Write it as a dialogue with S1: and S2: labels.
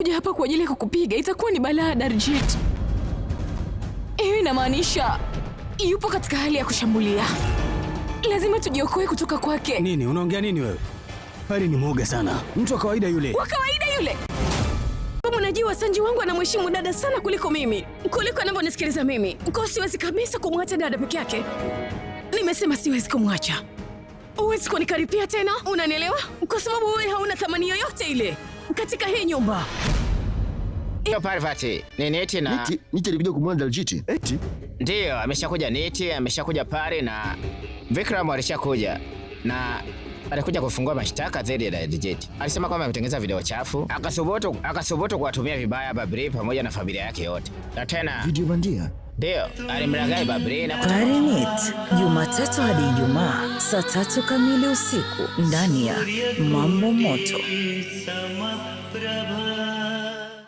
S1: kuja hapa kwa ajili ya kukupiga itakuwa ni balaa, Darjit. Hiyo inamaanisha yupo katika hali ya kushambulia. Lazima tujiokoe kutoka kwake.
S2: Nini? Unaongea nini wewe? Pari ni mwoga sana. Mtu wa kawaida yule.
S1: Wa kawaida yule? Unajua Sanji wangu anamheshimu dada sana kuliko mimi. Kuliko anavyonisikiliza mimi. Kwa siwezi kabisa kumwacha dada peke yake. Nimesema siwezi kumwacha. Huwezi kunikaripia tena, unanielewa? Kwa sababu wewe hauna thamani yoyote ile katika hii nyumba.
S3: Yo Parvati, ni Niti na...
S4: Niti alikuja kumwona Daljiti. Eti?
S3: Ndiyo, ameshakuja Niti, ameshakuja Pari na Vikram alishakuja. Na alikuja kufungua mashtaka dhidi ya Daljit. Alisema kwamba ametengeneza video chafu, akasubutu kuwatumia vibaya Babri pamoja na familia yake yote. Na tena
S4: video bandia.
S3: Ndiyo, alimlaghai Babri na
S5: PariNit, Jumatatu hadi Ijumaa saa 3 kamili usiku ndani ya Mambo Moto.